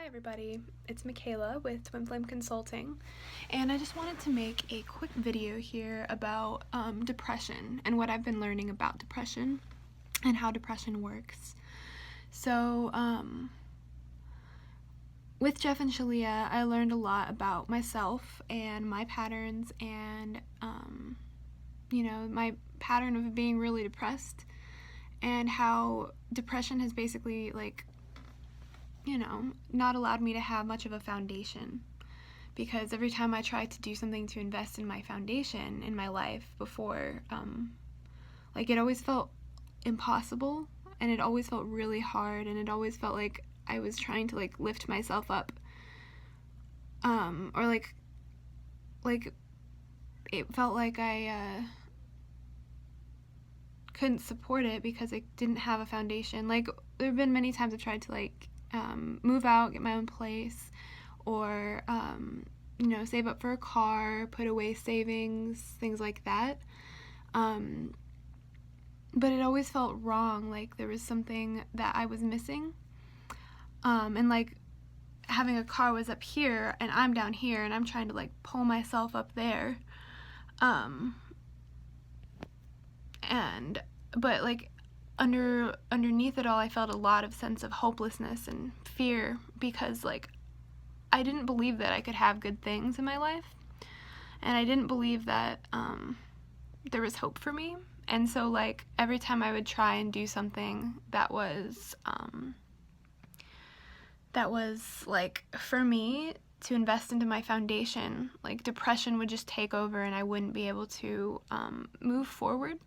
everybody, it's Michaila with Twin Flame Consulting, and I just wanted to make a quick video here about depression and what I've been learning about depression and how depression works. So with Jeff and Shalia, I learned a lot about myself and my patterns and my pattern of being really depressed, and how depression has basically not allowed me to have much of a foundation, because every time I tried to do something to invest in my foundation in my life before, it always felt impossible, and it always felt really hard, and it always felt like I was trying to lift myself up, or it felt like I couldn't support it because I didn't have a foundation. There have been many times I've tried to move out, get my own place, or save up for a car, put away savings, things like that, but it always felt wrong, like there was something that I was missing, and having a car was up here and I'm down here and I'm trying to pull myself up there, but underneath it all, I felt a lot of sense of hopelessness and fear, because I didn't believe that I could have good things in my life, and I didn't believe that there was hope for me. And so every time I would try and do something that was for me to invest into my foundation, depression would just take over and I wouldn't be able to move forward.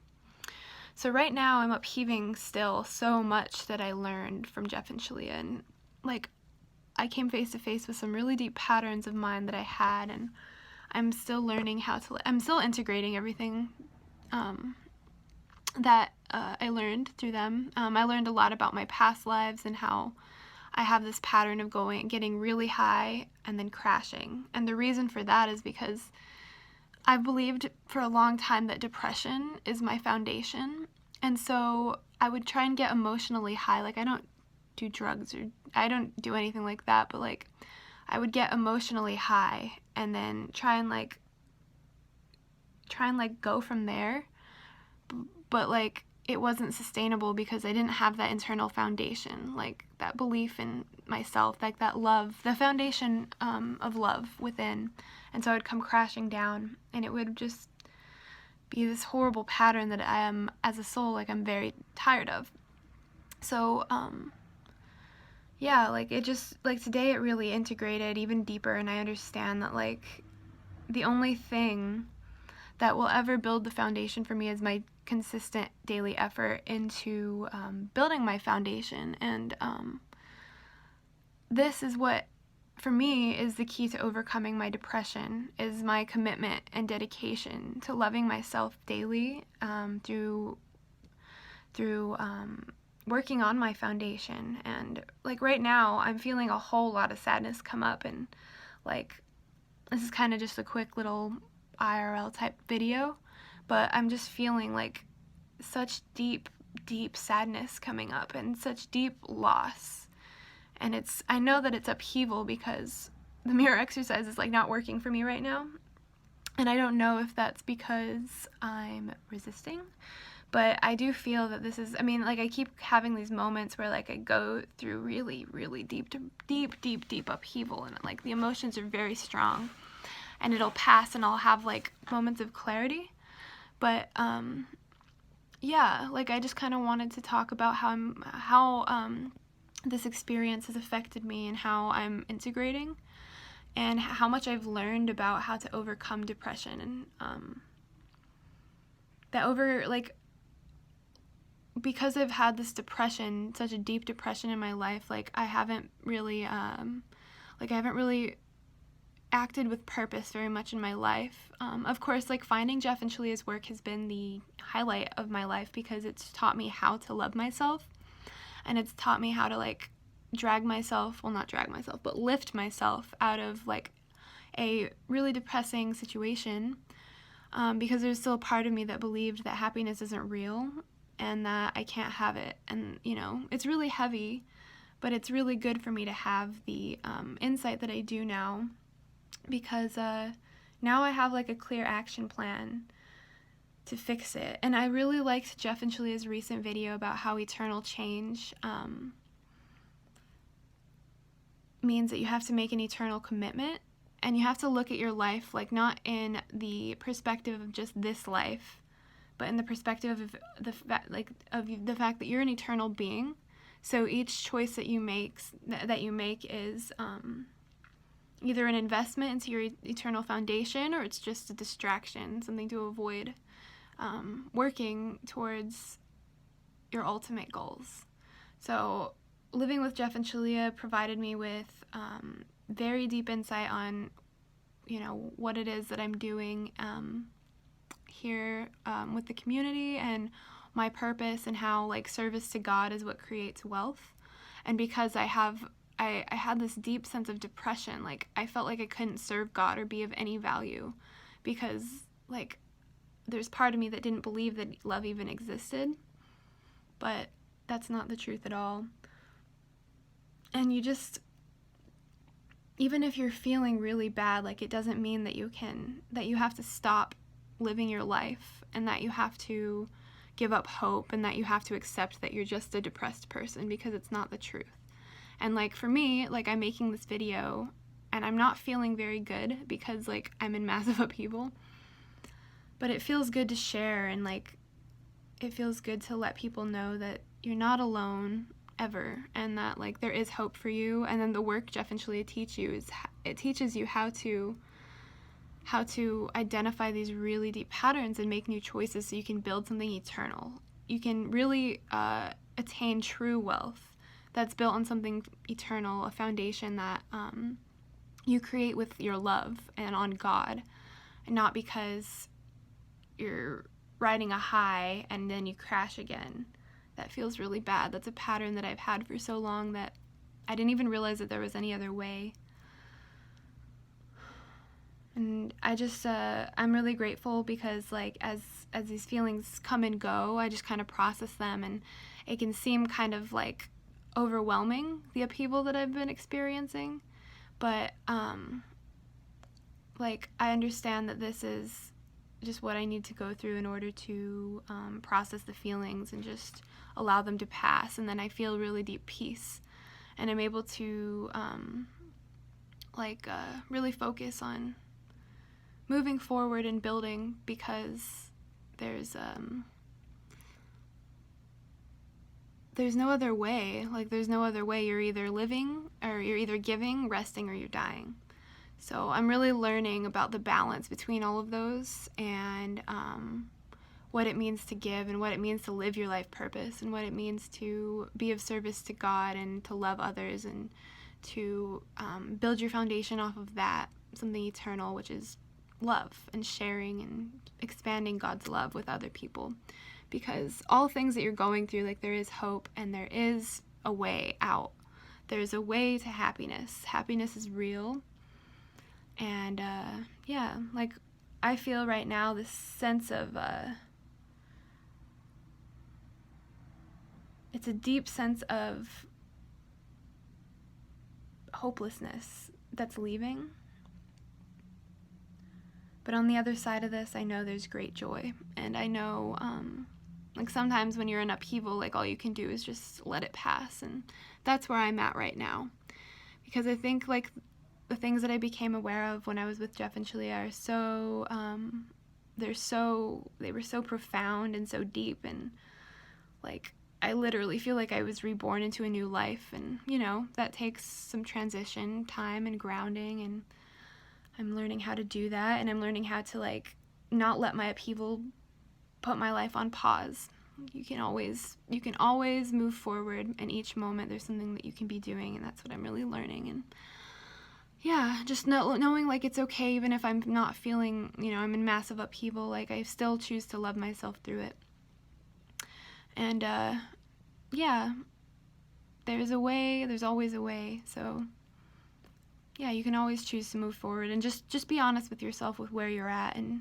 So right now I'm upheaving still so much that I learned from Jeff and Shalia, and I came face to face with some really deep patterns of mine that I had, and I'm still learning I'm still integrating everything that I learned through them. I learned a lot about my past lives and how I have this pattern of getting really high and then crashing. And the reason for that is because I've believed for a long time that depression is my foundation, and so I would try and get emotionally high. I don't do drugs or I don't do anything like that, but I would get emotionally high and then try and go from there, but it wasn't sustainable because I didn't have that internal foundation, that belief in myself, that love, the foundation of love within. And so I would come crashing down, and it would just be this horrible pattern that I am, as a soul, I'm very tired of. So it just today it really integrated even deeper, and I understand that the only thing that will ever build the foundation for me is my consistent daily effort into building my foundation. And this is what, for me, is the key to overcoming my depression, is my commitment and dedication to loving myself daily, through working on my foundation. And right now I'm feeling a whole lot of sadness come up, and this is kind of just a quick little IRL type video, but I'm just feeling such deep sadness coming up and such deep loss. And I know that it's upheaval because the mirror exercise is not working for me right now, and I don't know if that's because I'm resisting, but I do feel that this is, I keep having these moments where I go through really, really deep upheaval, and the emotions are very strong, and it'll pass and I'll have moments of clarity. But I just kind of wanted to talk about how this experience has affected me, and how I'm integrating, and how much I've learned about how to overcome depression, and because I've had this depression, such a deep depression in my life, I haven't really acted with purpose very much in my life. Of course, finding Jeff and Shalia's work has been the highlight of my life, because it's taught me how to love myself, and it's taught me how to lift myself out of a really depressing situation, because there's still a part of me that believed that happiness isn't real and that I can't have it. And it's really heavy, But it's really good for me to have the insight that I do now, because now I have like a clear action plan to fix it. And I really liked Jeff and Shalia's recent video about how eternal change means that you have to make an eternal commitment, and you have to look at your life like not in the perspective of just this life, but in the perspective of the fact that you're an eternal being. So each choice that you make is either an investment into your eternal foundation, or it's just a distraction, something to avoid working towards your ultimate goals. So living with Jeff and Shalia provided me with very deep insight on, what it is that I'm doing here with the community, and my purpose, and how like service to God is what creates wealth. And because I had this deep sense of depression, like I felt like I couldn't serve God or be of any value, because like there's part of me that didn't believe that love even existed. But that's not the truth at all. And even if you're feeling really bad, like it doesn't mean that you have to stop living your life, and that you have to give up hope, and that you have to accept that you're just a depressed person, because it's not the truth. And like for me, like I'm making this video and I'm not feeling very good because like I'm in massive upheaval, but it feels good to share, and like it feels good to let people know that you're not alone ever, and that like there is hope for you. And then the work Jeff and Shalia teach you it teaches you how to identify these really deep patterns and make new choices, so you can build something eternal. You can really attain true wealth that's built on something eternal, a foundation that you create with your love and on God, and not because you're riding a high and then you crash again. That feels really bad. That's a pattern that I've had for so long that I didn't even realize that there was any other way. And I just, I'm really grateful, because like as these feelings come and go, I just kind of process them, and it can seem kind of like overwhelming, the upheaval that I've been experiencing. But like I understand that this is just what I need to go through in order to process the feelings and just allow them to pass. And then I feel really deep peace, and I'm able to really focus on moving forward and building, because there's no other way. Like there's no other way. You're either living, or you're either giving, resting, or you're dying. So I'm really learning about the balance between all of those, and what it means to give, and what it means to live your life purpose, and what it means to be of service to God, and to love others, and to build your foundation off of that, something eternal, which is love, and sharing and expanding God's love with other people. Because all things that you're going through, like there is hope, and there is a way out. There's a way to happiness. Happiness is real. And like I feel right now this sense of it's a deep sense of hopelessness that's leaving. But on the other side of this, I know there's great joy. And I know, like sometimes when you're in upheaval, like all you can do is just let it pass. And that's where I'm at right now. Because I think like the things that I became aware of when I was with Jeff and Shalia are so, they were so profound and so deep. And like, I literally feel like I was reborn into a new life. And, that takes some transition time and grounding, and I'm learning how to do that, and I'm learning how to like not let my upheaval put my life on pause. You can always move forward, and each moment there's something that you can be doing, and that's what I'm really learning. And yeah, just knowing like it's okay, even if I'm not feeling, I'm in massive upheaval, like I still choose to love myself through it. And there's a way, there's always a way. So yeah, you can always choose to move forward, and just be honest with yourself with where you're at, and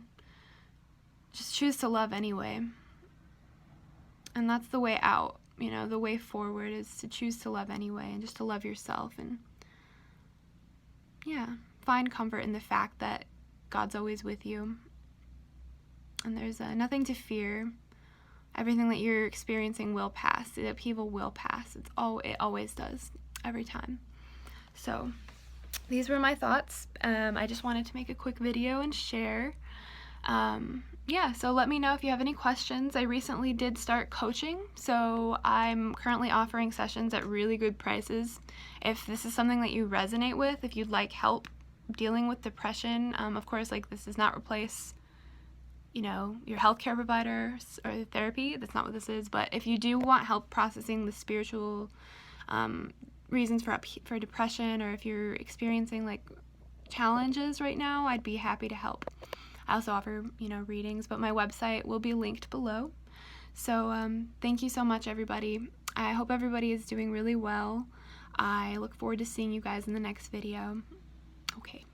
just choose to love anyway. And that's the way out, you know, the way forward is to choose to love anyway, and just to love yourself, and yeah, find comfort in the fact that God's always with you, and there's nothing to fear. Everything that you're experiencing will pass. The upheaval will pass. It always does, every time. So these were my thoughts. I just wanted to make a quick video and share. Yeah, so let me know if you have any questions. I recently did start coaching, so I'm currently offering sessions at really good prices. If this is something that you resonate with, if you'd like help dealing with depression, of course, like, this does not replace, you know, your healthcare provider or therapy. That's not what this is. But if you do want help processing the spiritual reasons for depression, or if you're experiencing like challenges right now, I'd be happy to help. I also offer, you know, readings, but my website will be linked below. So thank you so much, everybody. I hope everybody is doing really well. I look forward to seeing you guys in the next video. Okay.